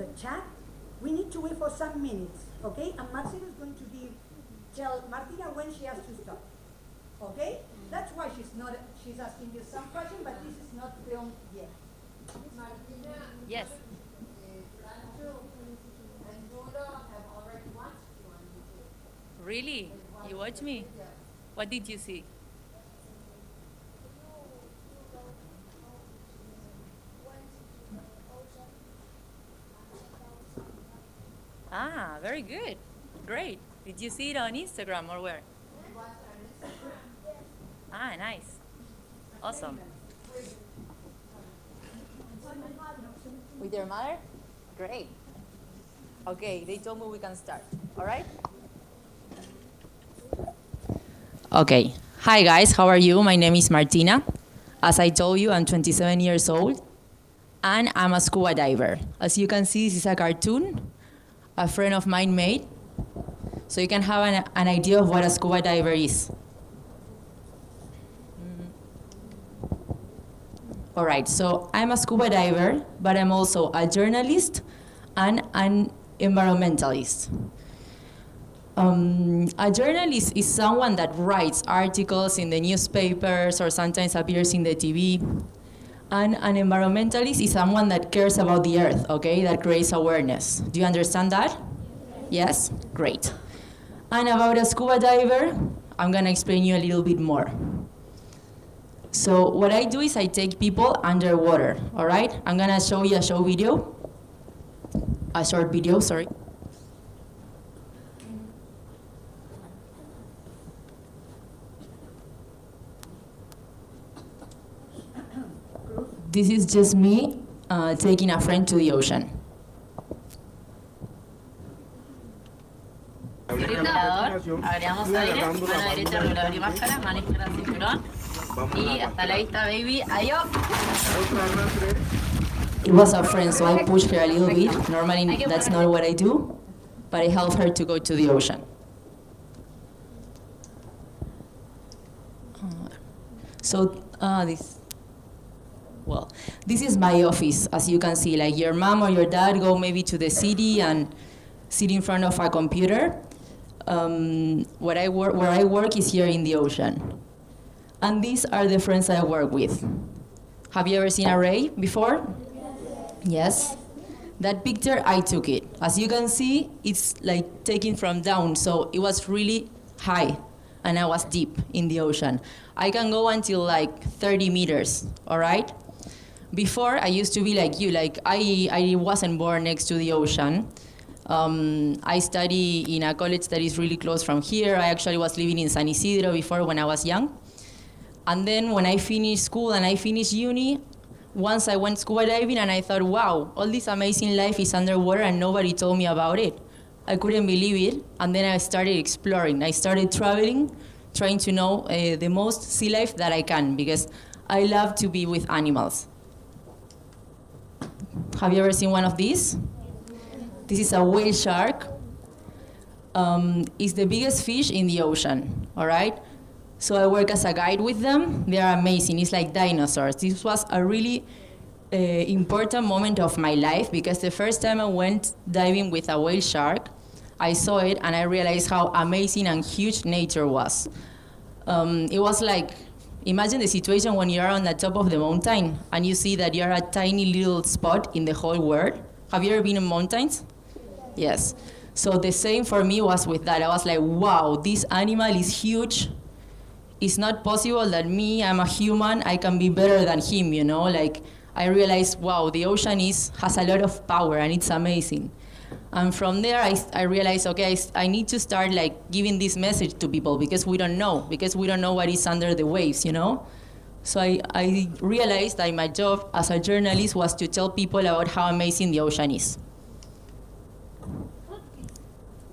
the chat. We need to wait for some minutes, okay? And Martina is going to tell Martina when she has to stop, okay? That's why she's asking you some question, but this is not filmed yet. Martina. Yes. Franco and Dora have already watched you on YouTube. Really? You watch me? What did you see? Ah, very good. Great. Did you see it on Instagram or where? Ah, nice. Awesome. With your mother? Great. Okay, they told me we can start. All right? Okay. Hi, guys. How are you? My name is Martina. As I told you, I'm 27 years old, and I'm a scuba diver. As you can see, this is a cartoon a friend of mine made, so you can have an idea of what a scuba diver is. All right, so I'm a scuba diver, but I'm also a journalist and an environmentalist. A journalist is someone that writes articles in the newspapers or sometimes appears in the TV. And an environmentalist is someone that cares about the earth, okay, that creates awareness. Do you understand that? Yes? Great. And about a scuba diver, I'm gonna explain you a little bit more. So what I do is I take people underwater, all right? I'm gonna show you a short video, sorry. This is just me taking a friend to the ocean. Agregamos aire, mano derecha regulador y máscara, mano izquierda cinturón. Y hasta la vista, baby. Adiós. It was a friend, so I pushed her a little bit. Normally, that's not what I do, but I helped her to go to the ocean. This is my office, as you can see. Like your mom or your dad go maybe to the city and sit in front of a computer. Where I work is here in the ocean. And these are the friends I work with. Have you ever seen a ray before? Yes? That picture, I took it. As you can see, it's like taken from down, so it was really high, and I was deep in the ocean. I can go until like 30 meters, all right? Before, I used to be like you, like I wasn't born next to the ocean. I study in a college that is really close from here. I actually was living in San Isidro before when I was young. And then when I finished school and I finished uni, once I went scuba diving and I thought, wow, all this amazing life is underwater and nobody told me about it. I couldn't believe it. And then I started exploring. I started traveling, trying to know the most sea life that I can, because I love to be with animals. Have you ever seen one of these? This is a whale shark. It's the biggest fish in the ocean, all right? So I work as a guide with them. They are amazing. It's like dinosaurs. This was a really important moment of my life, because the first time I went diving with a whale shark, I saw it and I realized how amazing and huge nature was. It was like, imagine the situation when you're on the top of the mountain and you see that you're a tiny little spot in the whole world. Have you ever been in mountains? Yes. So the same for me was with that. I was like, wow, this animal is huge. It's not possible that me, I'm a human, I can be better than him, you know? Like, I realized, wow, the ocean has a lot of power and it's amazing. And from there, I realized, okay, I need to start like giving this message to people, because we don't know what is under the waves, you know? So I realized that my job as a journalist was to tell people about how amazing the ocean is.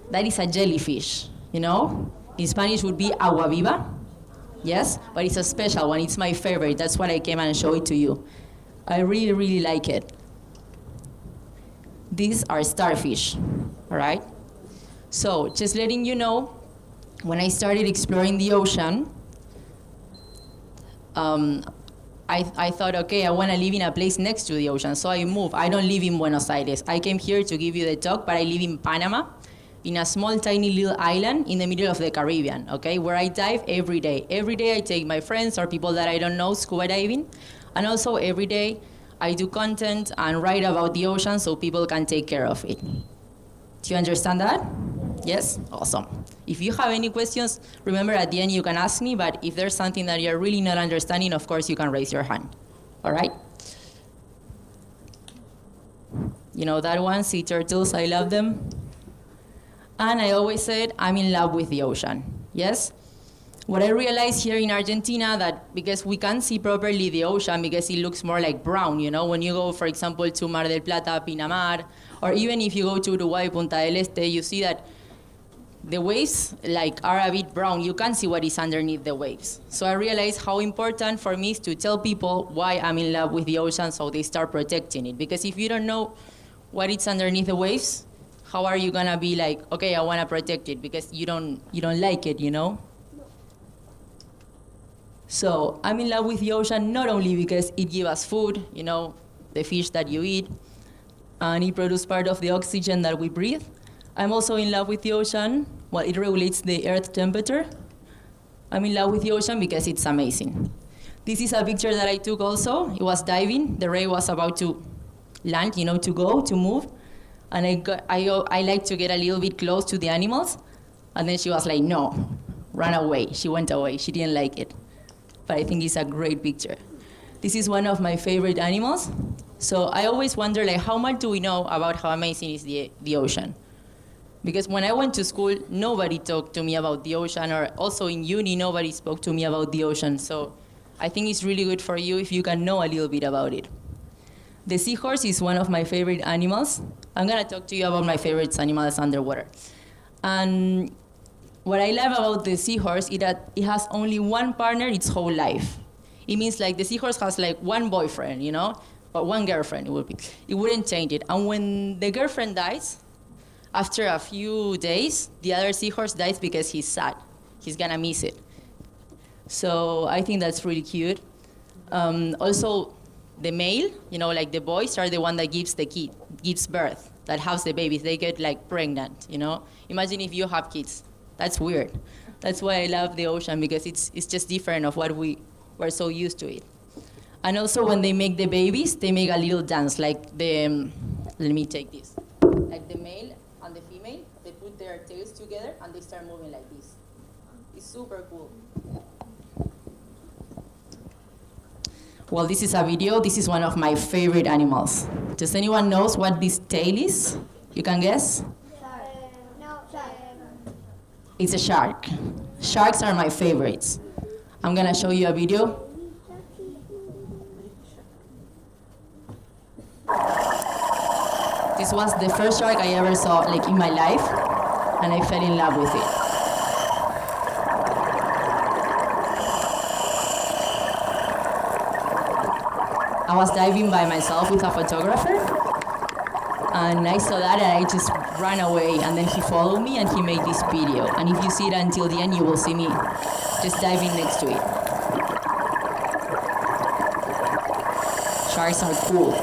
That is a jellyfish, you know? In Spanish would be agua viva, yes? But it's a special one, it's my favorite. That's why I came and showed it to you. I really, really like it. These are starfish, all right? So just letting you know, when I started exploring the ocean, I thought, okay, I want to live in a place next to the ocean, so I moved. I don't live in Buenos Aires. I came here to give you the talk, but I live in Panama, in a small, tiny little island in the middle of the Caribbean, okay, where I dive every day. Every day I take my friends or people that I don't know scuba diving, and also every day I do content and write about the ocean so people can take care of it. Do you understand that? Yes? Awesome. If you have any questions, remember at the end you can ask me, but if there's something that you're really not understanding, of course you can raise your hand. All right? You know that one, sea turtles, I love them. And I always said, I'm in love with the ocean, yes? What I realized here in Argentina, that because we can't see properly the ocean because it looks more like brown, you know? When you go, for example, to Mar del Plata, Pinamar, or even if you go to Uruguay, Punta del Este, you see that the waves are a bit brown. You can't see what is underneath the waves. So I realized how important for me is to tell people why I'm in love with the ocean so they start protecting it. Because if you don't know what is underneath the waves, how are you gonna be like, okay, I wanna protect it, because you don't like it, you know? So I'm in love with the ocean not only because it gives us food, you know, the fish that you eat, and it produces part of the oxygen that we breathe. I'm also in love with the ocean. Well, it regulates the earth temperature. I'm in love with the ocean because it's amazing. This is a picture that I took also. It was diving. The ray was about to land, you know, to move. And I like to get a little bit close to the animals. And then she was like, no, run away. She went away. She didn't like it. But I think it's a great picture. This is one of my favorite animals. So I always wonder, like, how much do we know about how amazing is the ocean? Because when I went to school, nobody talked to me about the ocean, or also in uni, nobody spoke to me about the ocean. So I think it's really good for you if you can know a little bit about it. The seahorse is one of my favorite animals. I'm gonna talk to you about my favorite animals underwater. And what I love about the seahorse is that it has only one partner its whole life. It means like the seahorse has like one boyfriend, you know, or one girlfriend it would be. It wouldn't change it. And when the girlfriend dies, after a few days, the other seahorse dies because he's sad. He's gonna miss it. So I think that's really cute. Also, the male, you know, like the boys are the one that gives birth, that has the babies. They get like pregnant, you know. Imagine if you have kids. That's weird. That's why I love the ocean, because it's just different of what we're so used to it. And also when they make the babies, they make a little dance, like the, let me take this. Like the male and the female, they put their tails together and they start moving like this. It's super cool. Well, this is a video. This is one of my favorite animals. Does anyone knows what this tail is? You can guess? It's a shark. Sharks are my favorites. I'm gonna show you a video. This was the first shark I ever saw like in my life, and I fell in love with it. I was diving by myself with a photographer, and I saw that and I just ran away, and then he followed me and he made this video. And if you see it until the end, you will see me just diving next to it. Sharks are cool.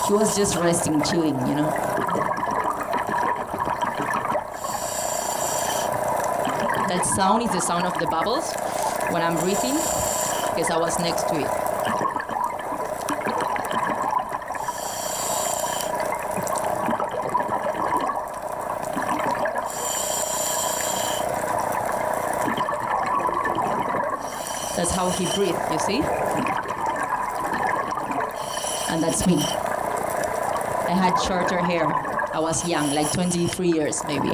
He was just resting, chilling, you know. That sound is the sound of the bubbles when I'm breathing, because I was next to it. That's how he breathed, you see? And that's me. I had shorter hair. I was young, like 23 years maybe.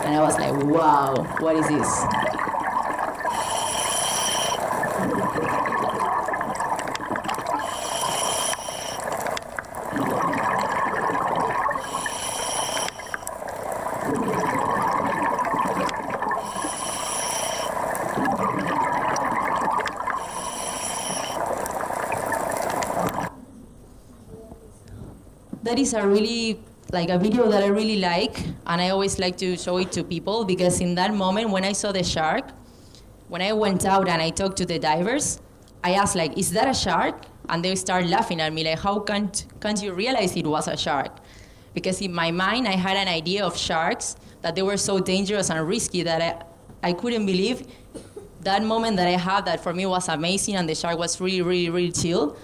And I was like, wow, what is this? that is a really, like a video that I really like, and I always like to show it to people, because in that moment when I saw the shark, when I went out and I talked to the divers, I asked like, is that a shark? And they start laughing at me like, how can't you realize it was a shark? Because in my mind, I had an idea of sharks, that they were so dangerous and risky that I couldn't believe that moment that I had, that for me was amazing, and the shark was really, really, really chill.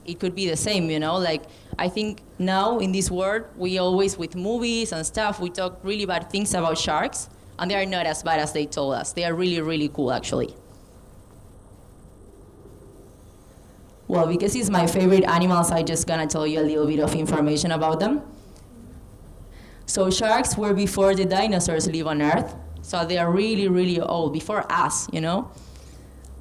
It could be the same, you know? Like, I think now in this world, we always, with movies and stuff, we talk really bad things about sharks, and they are not as bad as they told us. They are really, really cool, actually. Well, because it's my favorite animals, I'm just gonna tell you a little bit of information about them. So sharks were before the dinosaurs live on Earth. So they are really, really old, before us, you know?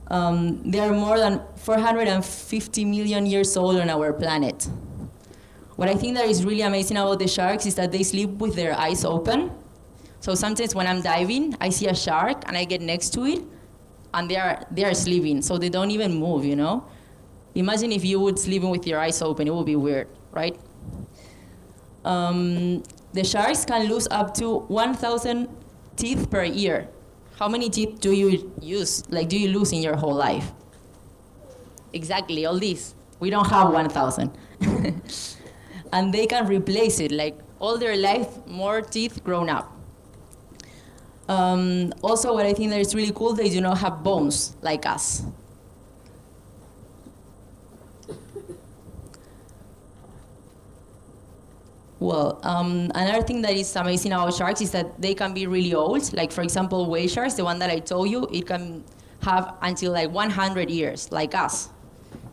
They are more than 450 million years old on our planet. What I think that is really amazing about the sharks is that they sleep with their eyes open. So sometimes when I'm diving, I see a shark and I get next to it, and they are sleeping, so they don't even move, you know? Imagine if you would sleep with your eyes open, it would be weird, right? The sharks can lose up to 1,000 teeth per year. How many teeth do you use? Like, do you lose in your whole life? Exactly, all these. We don't have 1,000. And they can replace it, like all their life, more teeth grown up. Also, what I think that is really cool, they do not have bones like us. Well, another thing that is amazing about sharks is that they can be really old. Like, for example, whale sharks, the one that I told you, it can have until like 100 years, like us,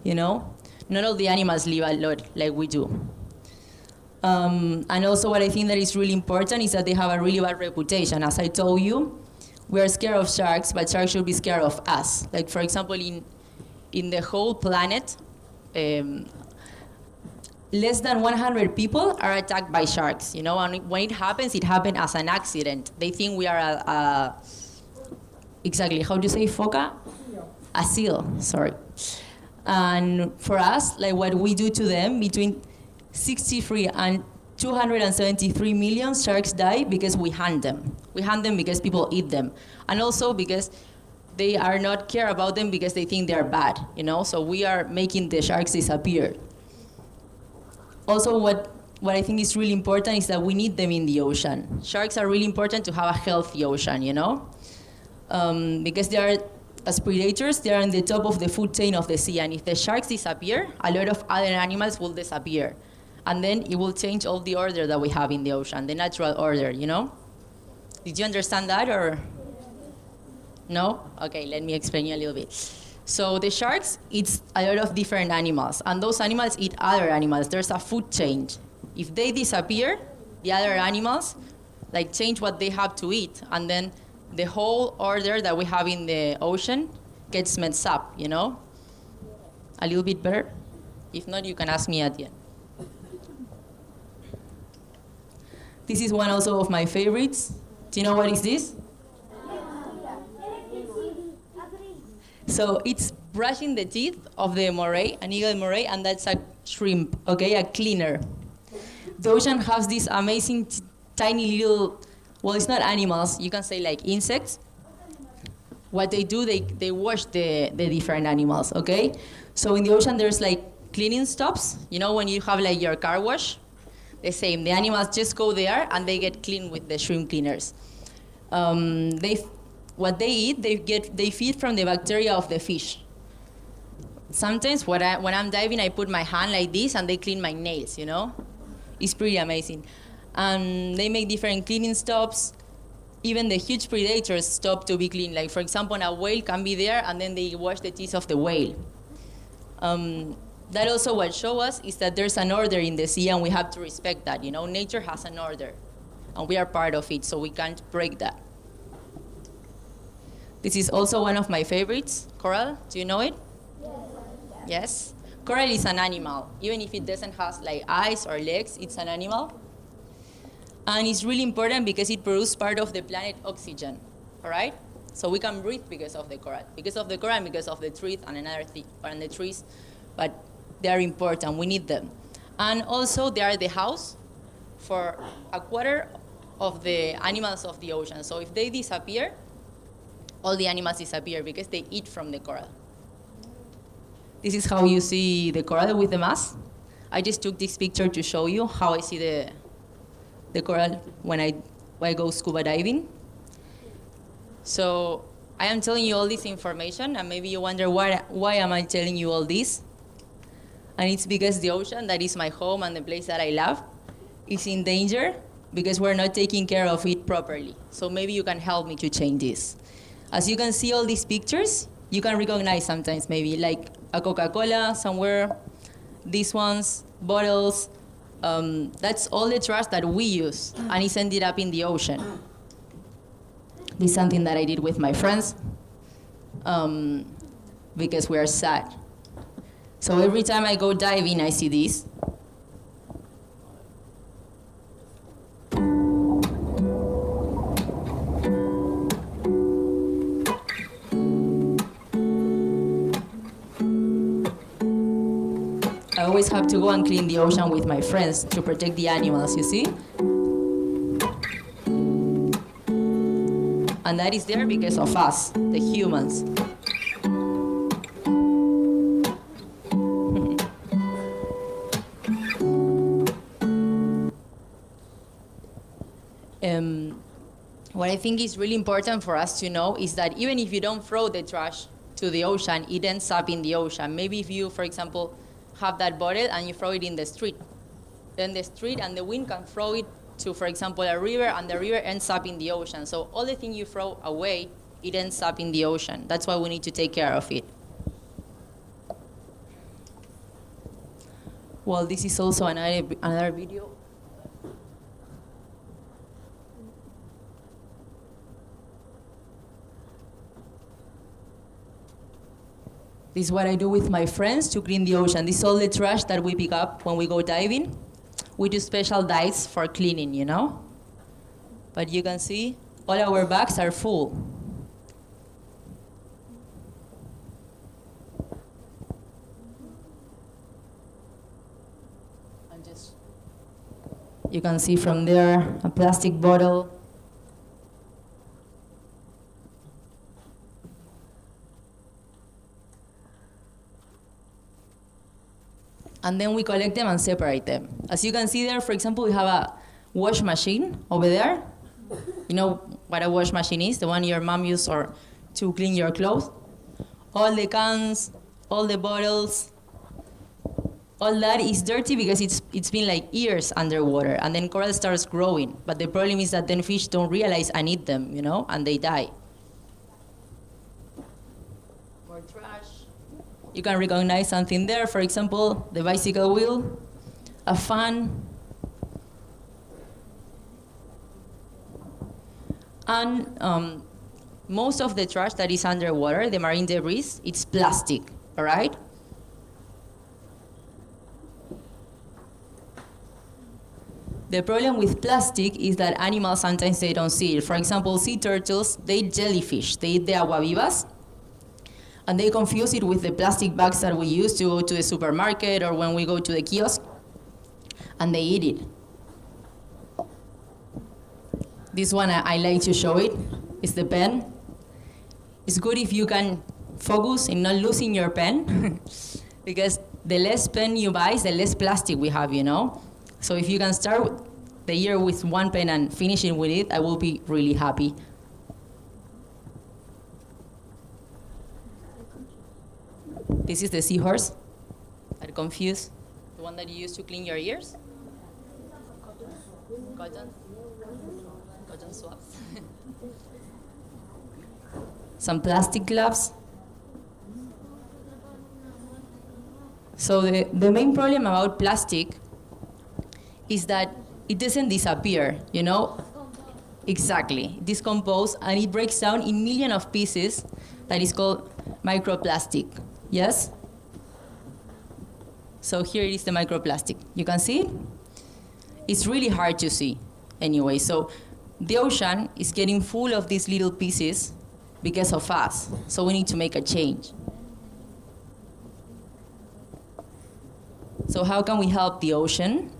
you know? Not all the animals live a lot like we do. And also what I think that is really important is that they have a really bad reputation. As I told you, we are scared of sharks, but sharks should be scared of us. Like, for example, in the whole planet, less than 100 people are attacked by sharks, you know, and when it happens as an accident. They think we are exactly, how do you say foca? A seal, sorry. And for us, like what we do to them, between 63 and 273 million sharks die because we hunt them. We hunt them because people eat them. And also because they are not care about them because they think they're bad, you know, so we are making the sharks disappear. Also, what I think is really important is that we need them in the ocean. Sharks are really important to have a healthy ocean, you know? Because they are, as predators, they are on the top of the food chain of the sea. And if the sharks disappear, a lot of other animals will disappear. And then it will change all the order that we have in the ocean, the natural order, you know? Did you understand that, or? No? Okay, let me explain you a little bit. So the sharks eat a lot of different animals, and those animals eat other animals. There's a food chain. If they disappear, the other animals like change what they have to eat, and then the whole order that we have in the ocean gets messed up, you know? A little bit better? If not, you can ask me at the end. This is one also of my favorites. Do you know what is this? So it's brushing the teeth of the moray, an eagle moray, and that's a shrimp, okay, a cleaner. The ocean has these amazing tiny little, well, it's not animals, you can say like insects. What they do, they wash the different animals, okay? So in the ocean there's like cleaning stops. You know when you have like your car wash? The same, the animals just go there and they get clean with the shrimp cleaners. What they eat, they feed from the bacteria of the fish. Sometimes when I'm diving, I put my hand like this and they clean my nails, you know? It's pretty amazing. They make different cleaning stops. Even the huge predators stop to be cleaned. Like, for example, a whale can be there and then they wash the teeth of the whale. That also what shows us is that there's an order in the sea and we have to respect that, you know? Nature has an order and we are part of it, so we can't break that. This is also one of my favorites, coral. Do you know it? Yes? Coral is an animal. Even if it doesn't have like eyes or legs, it's an animal. And it's really important because it produces part of the planet oxygen, all right? So we can breathe because of the coral. Because of the coral and because of the trees and another thing, and the trees, but they are important, we need them. And also they are the house for a quarter of the animals of the ocean. So if they disappear, all the animals disappear because they eat from the coral. This is how you see the coral with the mass. I just took this picture to show you how I see the coral when I go scuba diving. So I am telling you all this information, and maybe you wonder why am I telling you all this? And it's because the ocean, that is my home and the place that I love, is in danger because we're not taking care of it properly. So maybe you can help me to change this. As you can see all these pictures, you can recognize sometimes maybe like a Coca-Cola somewhere, these ones, bottles. That's all the trash that we use, and it's ended up in the ocean. This is something that I did with my friends because we are sad. So every time I go diving, I see this. I always have to go and clean the ocean with my friends to protect the animals, you see? And that is there because of us, the humans. What I think is really important for us to know is that even if you don't throw the trash to the ocean, it ends up in the ocean. Maybe if you, for example, have that bottle and you throw it in the street, then the street and the wind can throw it to, for example, a river, and the river ends up in the ocean. So all the things you throw away, it ends up in the ocean. That's why we need to take care of it. Well, this is also another video. This is what I do with my friends to clean the ocean. This is all the trash that we pick up when we go diving. We do special dives for cleaning, you know? But you can see all our bags are full. And just, you can see from there a plastic bottle. And then we collect them and separate them. As you can see there, for example, we have a wash machine over there. You know what a wash machine is? The one your mom uses or to clean your clothes. All the cans, all the bottles, all that is dirty because it's been like years underwater, and then coral starts growing. But the problem is that then fish don't realize and eat them, you know, and they die. More trash. You can recognize something there, for example, the bicycle wheel, a fan, and most of the trash that is underwater, the marine debris, it's plastic, all right? The problem with plastic is that animals sometimes they don't see it. For example, sea turtles, they eat jellyfish, they eat the aguavivas, and they confuse it with the plastic bags that we use to go to the supermarket or when we go to the kiosk, and they eat it. This one, I like to show it. It's the pen. It's good if you can focus in not losing your pen, because the less pen you buy, the less plastic we have, you know? So if you can start the year with one pen and finishing with it, I will be really happy. This is the seahorse. Are confused? The one that you use to clean your ears? Cotton? Cotton swabs. Some plastic gloves. So the main problem about plastic is that it doesn't disappear, you know? Exactly. It decomposes and it breaks down in millions of pieces that is called microplastic. Yes? So here it is, the microplastic. You can see it? It's really hard to see anyway. So the ocean is getting full of these little pieces because of us. So we need to make a change. So how can we help the ocean?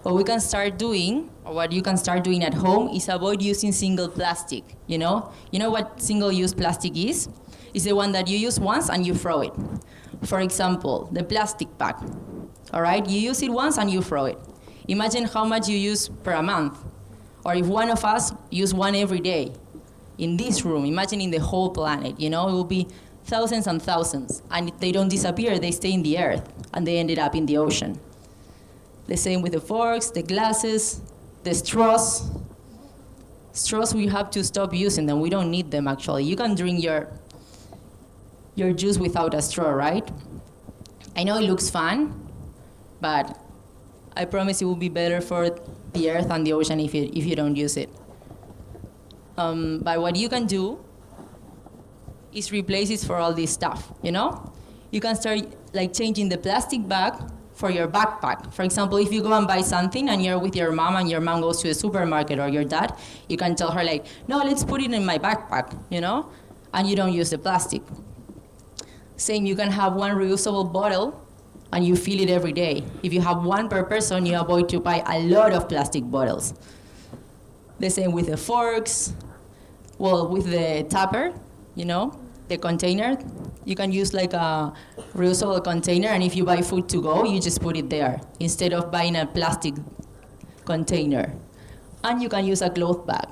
What we can start doing, or what you can start doing at home, is avoid using single plastic, you know? You know what single-use plastic is? It's the one that you use once and you throw it. For example, the plastic bag, all right? You use it once and you throw it. Imagine how much you use per month. Or if one of us use one every day in this room, imagine in the whole planet, you know? It will be thousands and thousands. And if they don't disappear, they stay in the earth, and they ended up in the ocean. The same with the forks, the glasses, the straws. Straws, we have to stop using them. We don't need them, actually. You can drink your juice without a straw, right? I know it looks fun, but I promise it will be better for the earth and the ocean if you don't use it. But what you can do is replace it for all this stuff, you know? You can start like changing the plastic bag for your backpack. For example, if you go and buy something and you're with your mom and your mom goes to the supermarket, or your dad, you can tell her like, no, let's put it in my backpack, you know? And you don't use the plastic. Same, you can have one reusable bottle and you fill it every day. If you have one per person, you avoid to buy a lot of plastic bottles. The same with the forks. Well, with the tupper, you know, the container, you can use like a reusable container, and if you buy food to go, you just put it there instead of buying a plastic container. And you can use a cloth bag.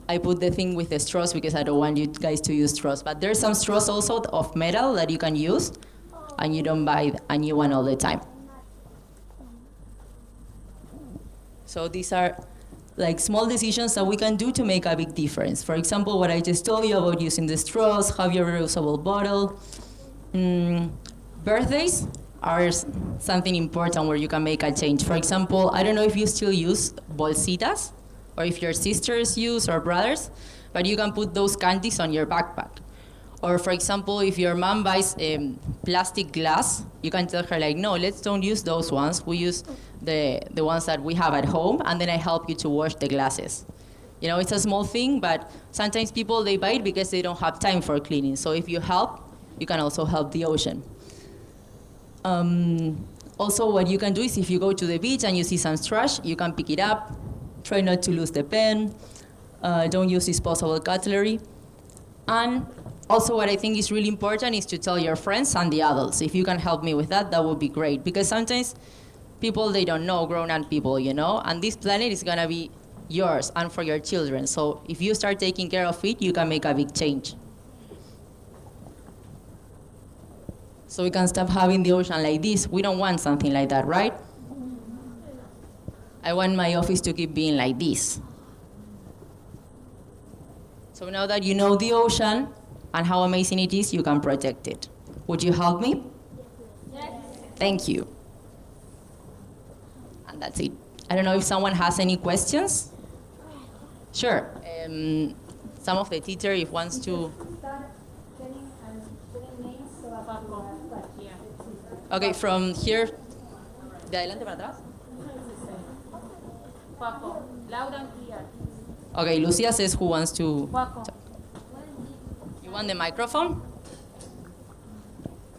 I put the thing with the straws because I don't want you guys to use straws, but there's some straws also of metal that you can use, and you don't buy a new one all the time. So these are like small decisions that we can do to make a big difference. For example, what I just told you about using the straws, have your reusable bottle. Birthdays are something important where you can make a change. For example, I don't know if you still use bolsitas, or if your sisters use, or brothers, but you can put those candies on your backpack. Or for example, if your mom buys plastic glass, you can tell her like, no, let's don't use those ones. We use the ones that we have at home, and then I help you to wash the glasses. You know, it's a small thing, but sometimes people, they buy it because they don't have time for cleaning. So if you help, you can also help the ocean. Also, what you can do is if you go to the beach and you see some trash, you can pick it up. Try not to lose the pen. Don't use disposable cutlery. And also what I think is really important is to tell your friends and the adults. If you can help me with that, that would be great. Because sometimes people, they don't know, grown-up people, you know, and this planet is gonna be yours and for your children. So if you start taking care of it, you can make a big change. So we can stop having the ocean like this. We don't want something like that, right? I want my office to keep being like this. So now that you know the ocean and how amazing it is, you can protect it. Would you help me? Yes. Thank you. And that's it. I don't know if someone has any questions. Sure. Some of the teacher, if wants to. Okay, from here. De adelante para atrás. Okay, Lucia says who wants to. You want the microphone?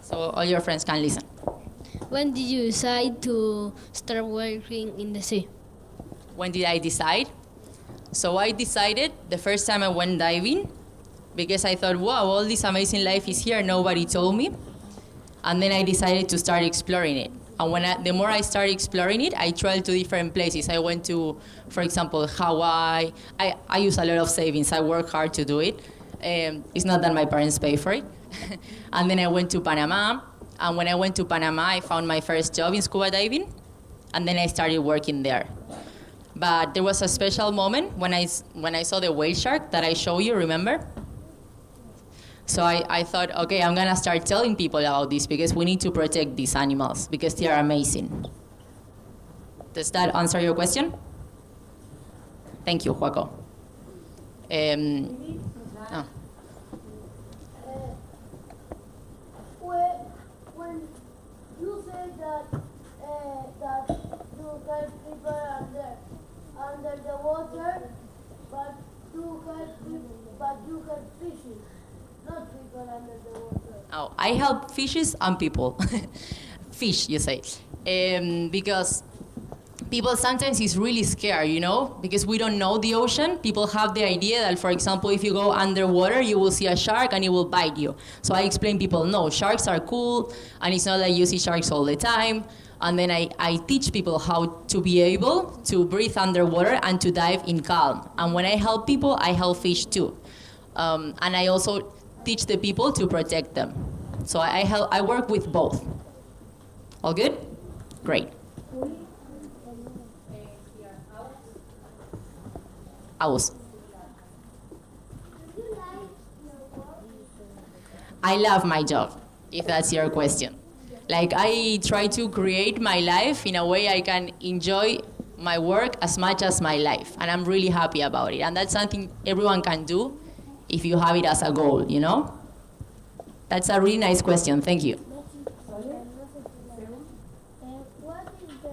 So all your friends can listen. When did you decide to start working in the sea? When did I decide? So I decided the first time I went diving because I thought, wow, all this amazing life is here, nobody told me. And then I decided to start exploring it. And the more I started exploring it, I traveled to different places. I went to, for example, Hawaii. I use a lot of savings. I work hard to do it. It's not that my parents pay for it. And then I went to Panama. And when I went to Panama, I found my first job in scuba diving. And then I started working there. But there was a special moment when I saw the whale shark that I showed you, remember? So I thought, okay, I'm gonna start telling people about this because we need to protect these animals because they are amazing. Does that answer your question? Thank you, Joaco. Oh. When you say that you help people under the water, but you help fishing. Not people under the water. Oh, I help fishes and people. Fish, you say. Because people sometimes is really scared, you know, because we don't know the ocean. People have the idea that, for example, if you go underwater, you will see a shark and it will bite you. So I explain people, no, sharks are cool, and it's not that you see sharks all the time. And then I teach people how to be able to breathe underwater and to dive in calm. And when I help people, I help fish too. And I also teach the people to protect them. So I work with both. All good? Great. I love my job, if that's your question. Like, I try to create my life in a way I can enjoy my work as much as my life, and I'm really happy about it. And that's something everyone can do if you have it as a goal, you know? That's a really nice question, thank you. What is the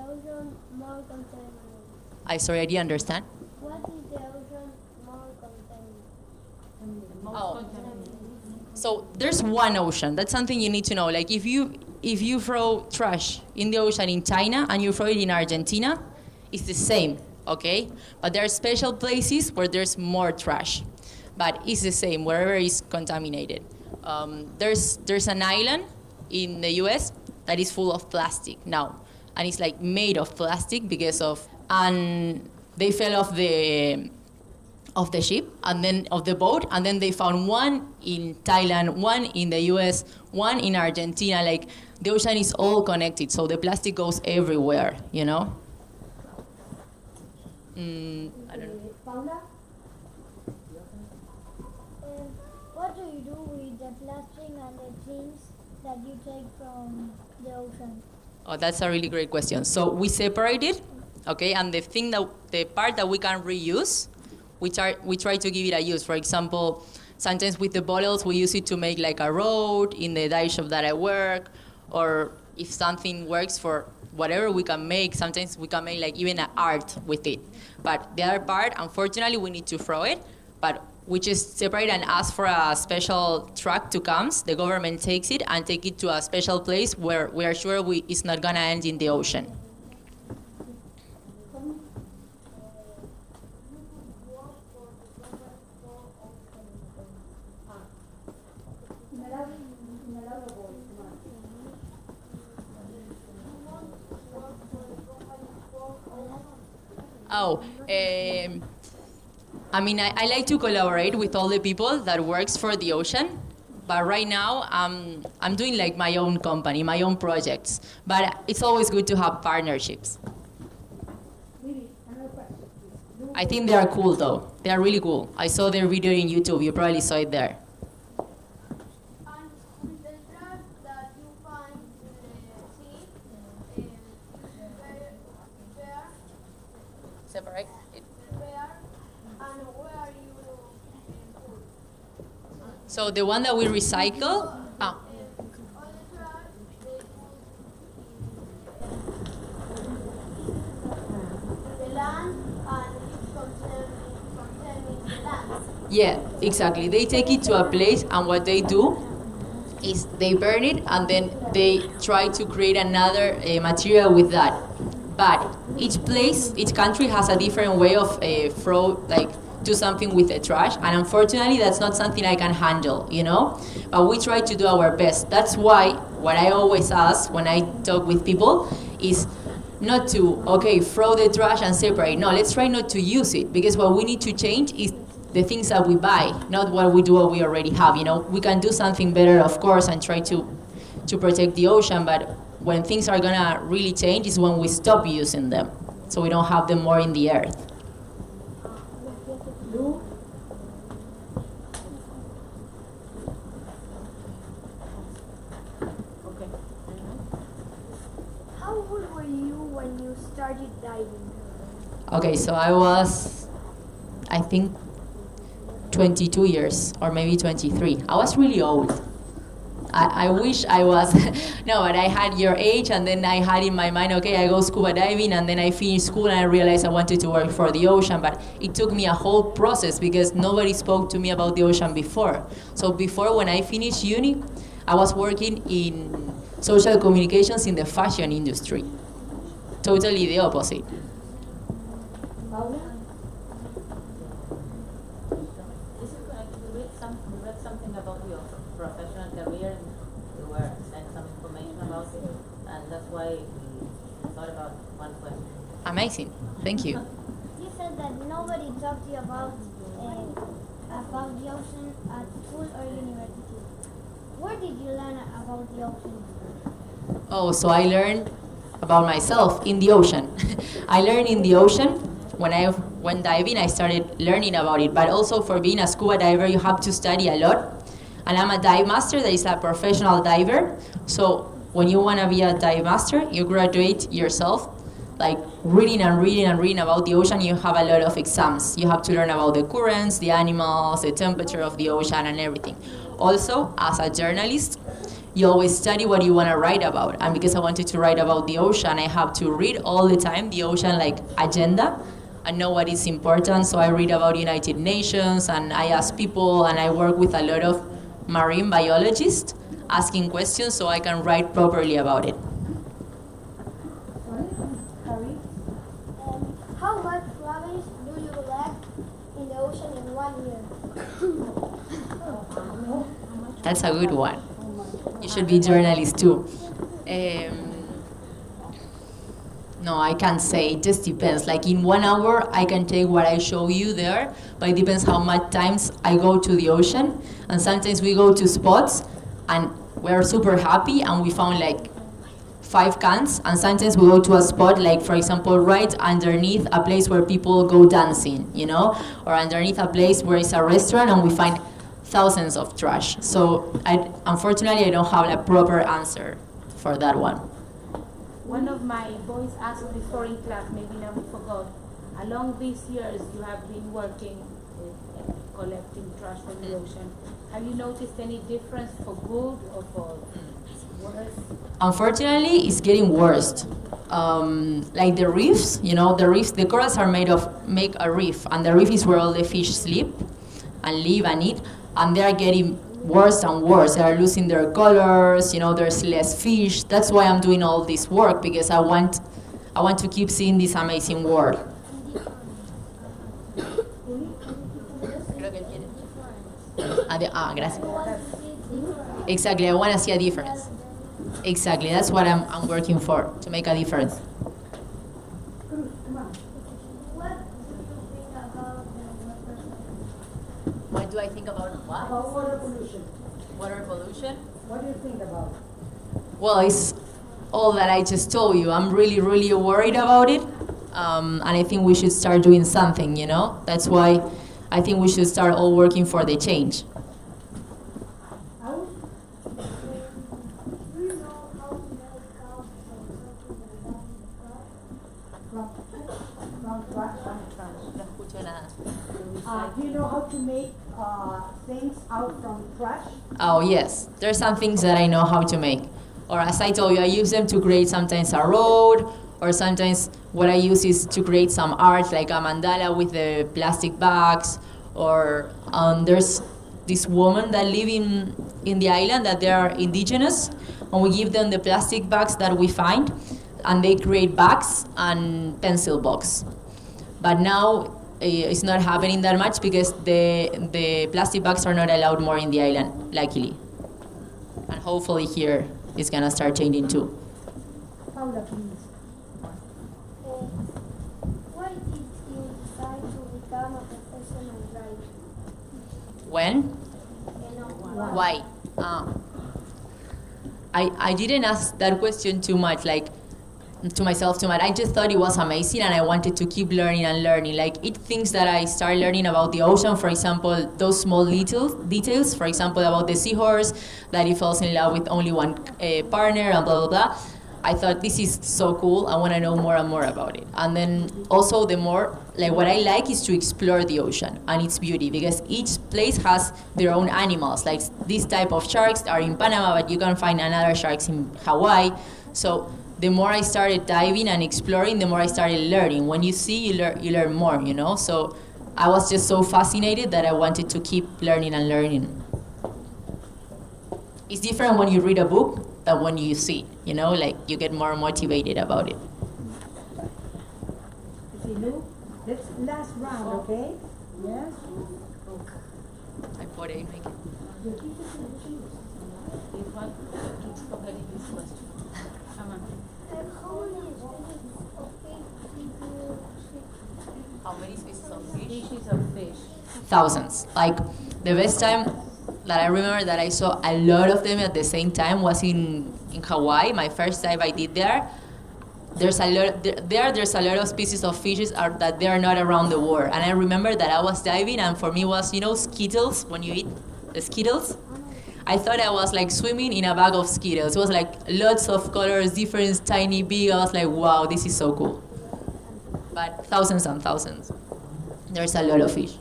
ocean more contaminated? I didn't understand. What is the ocean more contaminated? Oh. So there's one ocean. That's something you need to know. Like if you throw trash in the ocean in China and you throw it in Argentina, it's the same, okay? But there are special places where there's more trash. But it's the same wherever it's contaminated. There's an island in the US that is full of plastic now. And it's like made of plastic and they fell off the ship and then of the boat, and then they found one in Thailand, one in the US, one in Argentina. Like, the ocean is all connected, so the plastic goes everywhere, you know? I don't know. Paula? What do you do with the plastic and the things that you take from the ocean? Oh, that's a really great question. So we separate it, okay, and the part that we can reuse, we try to give it a use. For example, sometimes with the bottles, we use it to make like a road in the dye shop that I work, or if something works for whatever we can make, sometimes we can make like even an art with it. But the other part, unfortunately, we need to throw it, but we just separate and ask for a special truck to come. The government takes it and take it to a special place where we are sure it's not gonna end in the ocean. I mean, I like to collaborate with all the people that works for the ocean, but right now I'm doing like my own company, my own projects. But it's always good to have partnerships. I think they are cool though. They are really cool. I saw their video in YouTube. You probably saw it there. And the trash that you find in the sea, where Separate it. and where you put? So the one that we recycle. All the trash they put in the land, and it contains the land. Yeah, exactly. They take it to a place, and what they do is they burn it, and then they try to create another material with that. But each country has a different way of do something with the trash, and unfortunately that's not something I can handle, you know? But we try to do our best. That's why what I always ask when I talk with people is not to, throw the trash and separate. No, let's try not to use it, because what we need to change is the things that we buy, not what we do what we already have, you know? We can do something better, of course, and try to protect the ocean, but when things are gonna really change is when we stop using them, so we don't have them more in the earth. How old were you when you started diving? Okay, so I was, I think, 22 years, or maybe 23. I was really old. I wish I was, no, but I had your age, and then I had in my mind, okay, I go scuba diving, and then I finished school, and I realized I wanted to work for the ocean, but it took me a whole process because nobody spoke to me about the ocean before. So before, when I finished uni, I was working in social communications in the fashion industry. Totally the opposite. Paula? We read something about your professional career, and we were sent some information about it, and that's why we thought about one question. Amazing. Thank you. You said that nobody talked to you about the ocean at school or university. Where did you learn about the ocean? Oh, so I learned about myself in the ocean. I learned in the ocean. When I went diving, I started learning about it. But also for being a scuba diver, you have to study a lot. And I'm a dive master, that is a professional diver. So when you want to be a dive master, you graduate yourself, like reading and reading and reading about the ocean. You have a lot of exams. You have to learn about the currents, the animals, the temperature of the ocean, and everything. Also, as a journalist, you always study what you want to write about. And because I wanted to write about the ocean, I have to read all the time the ocean like agenda and know what is important. So I read about United Nations, and I ask people, and I work with a lot of marine biologists asking questions so I can write properly about it. How much rubbish do you collect in the ocean in 1 year? That's a good one. You should be journalist too. No, I can't say. It just depends. Like in 1 hour, I can take what I show you there, but it depends how much times I go to the ocean. And sometimes we go to spots, and we're super happy, and we found like 5 cans. And sometimes we go to a spot, like for example, right underneath a place where people go dancing, you know, or underneath a place where it's a restaurant, and we find thousands of trash. So unfortunately, I don't have a proper answer for that one. One of my boys asked before in class, maybe now we forgot, along these years you have been working with collecting trash from the ocean. Have you noticed any difference for good or for worse? Unfortunately, it's getting worse. Like the reefs, you know, the corals are make a reef, and the reef is where all the fish sleep and live and eat, and they are getting worse and worse. They are losing their colors, you know, there's less fish. That's why I'm doing all this work, because I want to keep seeing this amazing world. Gracias. Exactly, I want to see a difference. Exactly, that's what I'm working for, to make a difference. What do I think about what? About water pollution. Water pollution? What do you think about it? Well, it's all that I just told you. I'm really, really worried about it. And I think we should start doing something, you know? That's why I think we should start all working for the change. Do you know how to make things out from trash? Oh, yes. There's some things that I know how to make. Or as I told you, I use them to create sometimes a road, or sometimes what I use is to create some art, like a mandala with the plastic bags, or there's this woman that live in the island that they are indigenous, and we give them the plastic bags that we find, and they create bags and pencil box. But now it's not happening that much because the plastic bags are not allowed more in the island, luckily. And hopefully here it's gonna start changing too. Paula, please. Why did you decide to become a professional driver? When? Why? I didn't ask that question too much, like to myself too much. I just thought it was amazing, and I wanted to keep learning and learning. Like things that I started learning about the ocean, for example, those small little details, for example, about the seahorse, that he falls in love with only one partner, and blah, blah, blah. I thought this is so cool. I want to know more and more about it. And then also the more, like what I like is to explore the ocean and its beauty, because each place has their own animals. Like this type of sharks are in Panama, but you can find another sharks in Hawaii. So the more I started diving and exploring, the more I started learning. When you see, you learn more, you know? So I was just so fascinated that I wanted to keep learning and learning. It's different when you read a book than when you see, you know, like you get more motivated about it. Let's last round, okay? Yes? I put it in my How many species of fish? Species of fish. Thousands. Like the best time that I remember that I saw a lot of them at the same time was in Hawaii. My first dive I did there. There's a lot there's a lot of species of fishes that they are not around the world. And I remember that I was diving, and for me was, you know, Skittles, when you eat the Skittles. I thought I was like swimming in a bag of Skittles. It was like lots of colors, different, tiny, big. I was like, wow, this is so cool. But thousands and thousands. There's a lot of fish.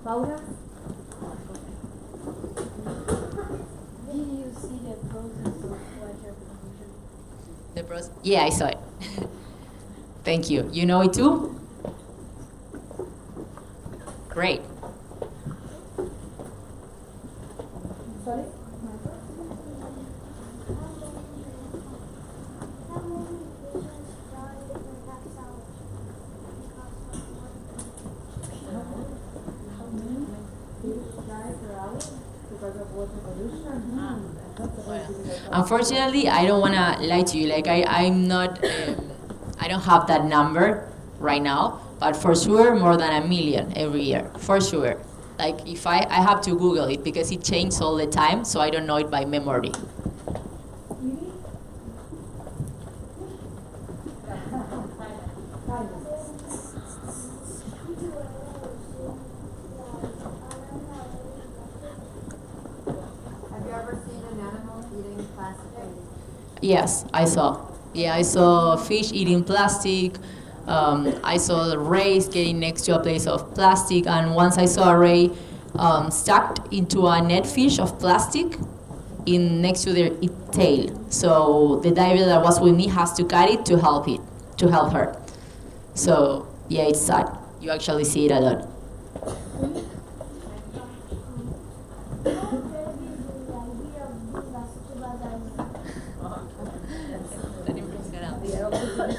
Paula? Did you see the process of water pollution? The pros? Yeah, I saw it. Thank you. You know it too? Great. Sorry? Unfortunately, I don't want to lie to you. Like I'm not, I don't have that number right now, but for sure more than 1 million every year, for sure. Like if I have to Google it because it changes all the time, so I don't know it by memory. Yes, I saw. Yeah, I saw fish eating plastic. I saw rays getting next to a place of plastic, and once I saw a ray stuck into a net fish of plastic next to their tail. So the diver that was with me has to cut it to help her. So yeah, it's sad. You actually see it a lot.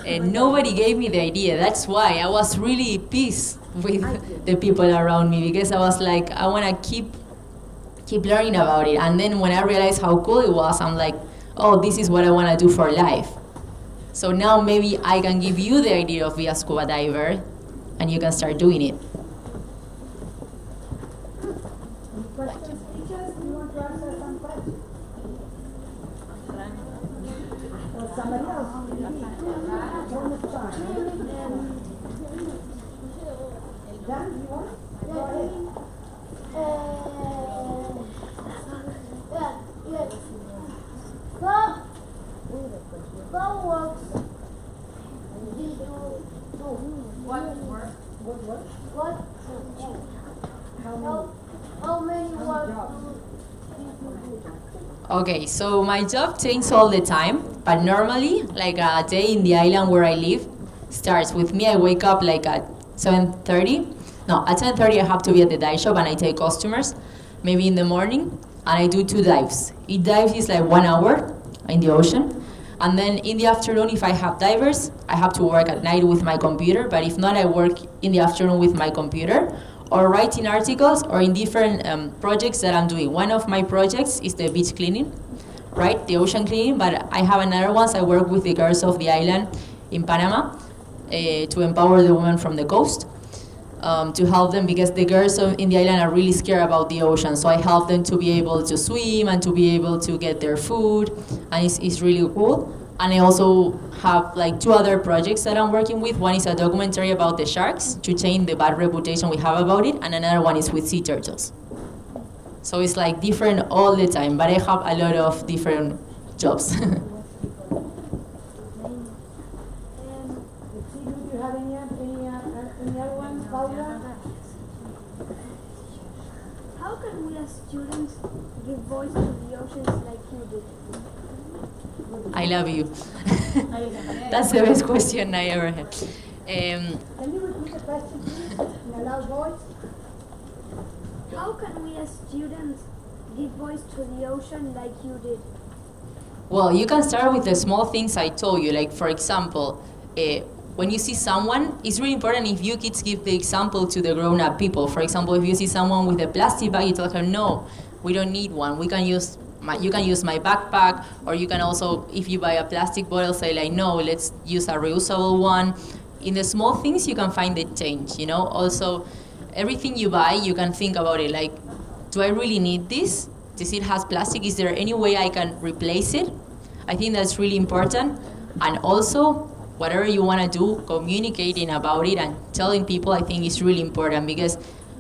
And nobody gave me the idea. That's why I was really pissed with the people around me, because I was like, I want to keep learning about it. And then when I realized how cool it was, I'm like, oh, this is what I want to do for life. So now maybe I can give you the idea of being a scuba diver, and you can start doing it. Questions, teachers? Do you want to answer some questions? Or somebody else? Dan, do you want? Go ahead. What works did you do? What work? What? How many work do you do? Okay, so my job changes all the time, but normally, like a day in the island where I live starts with me. I wake up like at 7:30. No, at 10:30 I have to be at the dive shop, and I take customers, maybe in the morning, and I do 2 dives. Each dive is like 1 hour in the ocean. And then in the afternoon, if I have divers, I have to work at night with my computer, but if not, I work in the afternoon with my computer, or writing articles, or in different projects that I'm doing. One of my projects is the beach cleaning, right? The ocean cleaning, but I have another one. I work with the girls of the island in Panama to empower the women from the coast, to help them, because the girls in the island are really scared about the ocean. So I help them to be able to swim and to be able to get their food, and it's really cool. And I also have like 2 other projects that I'm working with. One is a documentary about the sharks to change the bad reputation we have about it, and another one is with sea turtles. So it's like different all the time, but I have a lot of different jobs. Do you have any other ones, Paula? How can we as students give voice to the oceans like you did? I love you. That's the best question I ever had. Can you repeat the question, please, in a loud voice? How can we as students give voice to the ocean like you did? Well, you can start with the small things I told you. Like, for example, when you see someone, it's really important if you kids give the example to the grown-up people. For example, if you see someone with a plastic bag, you tell her, no, we don't need one. You can use my backpack, or you can also, if you buy a plastic bottle, say like, no, let's use a reusable one. In the small things, you can find the change, you know? Also, everything you buy, you can think about it like, do I really need this? This it has plastic, is there any way I can replace it? I think that's really important. And also, whatever you want to do, communicating about it and telling people, I think is really important, because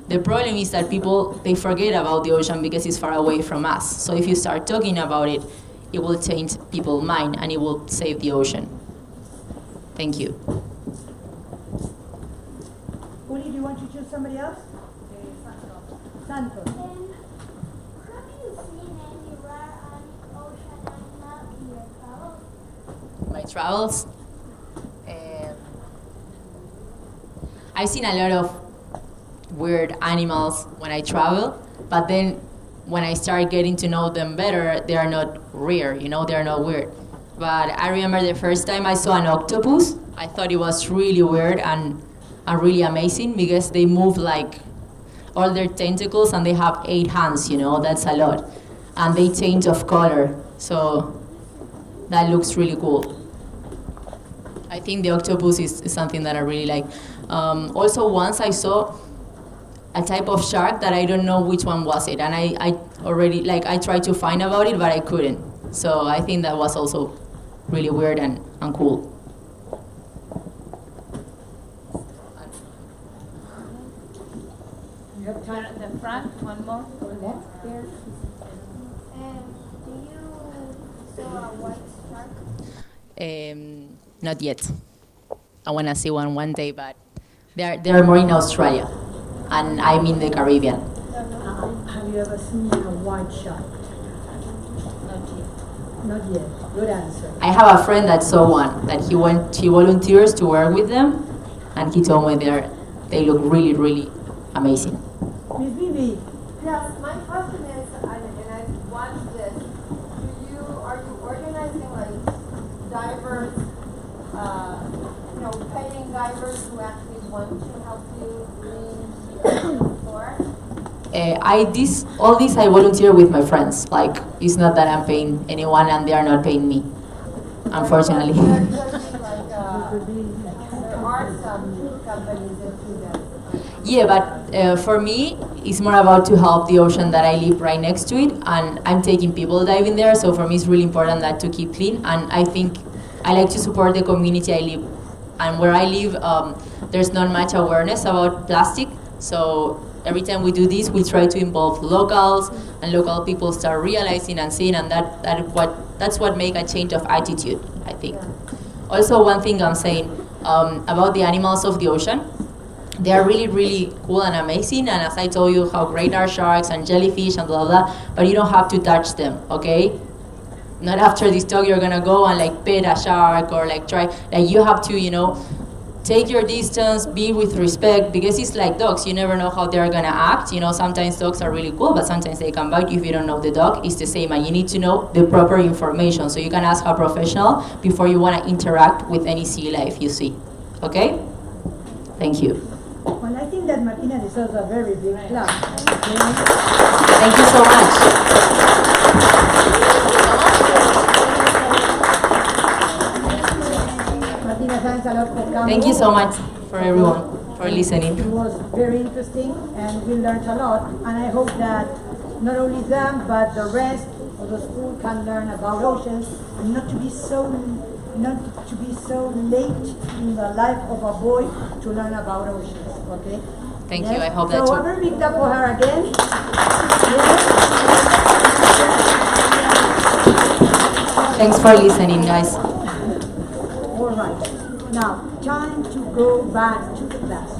the problem is that people, they forget about the ocean because it's far away from us. So if you start talking about it, it will change people's mind and it will save the ocean. Thank you. Uli, do you want to choose somebody else? Santos. Have you seen any rare ocean animal in your travels? My travels, I've seen a lot of weird animals when I travel, but then when I start getting to know them better, they are not rare, you know, they're not weird. But I remember the first time I saw an octopus, I thought it was really weird and really amazing, because they move like all their tentacles and they have 8 hands, you know, that's a lot. And they change of color, so that looks really cool. I think the octopus is something that I really like. Also, once I saw a type of shark that I don't know which one was it, and I already, like, I tried to find about it, but I couldn't. So I think that was also really weird and cool. You have time At the front, one more. for that there? Do you saw a white shark? Not yet. I want to see one day, but they're more in Australia, and I'm in the Caribbean. Have you ever seen a white shark? Not yet. Good answer. I have a friend that saw one, that he volunteers to work with them, and he told me they look really, really amazing. Miss Vivi, Yes, my question is, and I've watched this, are you organizing like divers, paying divers who actually want to help you clean the floor? All this I volunteer with my friends. Like, it's not that I'm paying anyone and they are not paying me, unfortunately. There are some companies that do that. Yeah, but for me, it's more about to help the ocean that I live right next to it, and I'm taking people diving there, so for me it's really important that to keep clean, and I think I like to support the community I live. And where I live, there's not much awareness about plastic, so every time we do this, we try to involve locals, and local people start realizing and seeing, and that's what make a change of attitude, I think. Also, one thing I'm saying about the animals of the ocean, they are really, really cool and amazing, and as I told you, how great are sharks and jellyfish and blah, blah, but you don't have to touch them, okay? Not after this talk you're gonna go and like pet a shark or like try, like you have to, take your distance, be with respect, because it's like dogs, you never know how they're gonna act. Sometimes dogs are really cool, but sometimes they can bite you if you don't know the dog. It's the same, and you need to know the proper information, so you can ask a professional before you wanna interact with any sea life you see, okay? Thank you. Well, I think that Martina deserves a very big clap. Thank you so much. Martina, thanks a lot for coming. Thank you so much for everyone for listening. It was very interesting, and we learned a lot, and I hope that not only them, but the rest of the school can learn about oceans, and not to be so late in the life of a boy to learn about oceans, okay? Thank Yes? you, I hope that So too. a very big clap for her again. Yes. Thanks for listening, guys. All right. Now, time to go back to the class.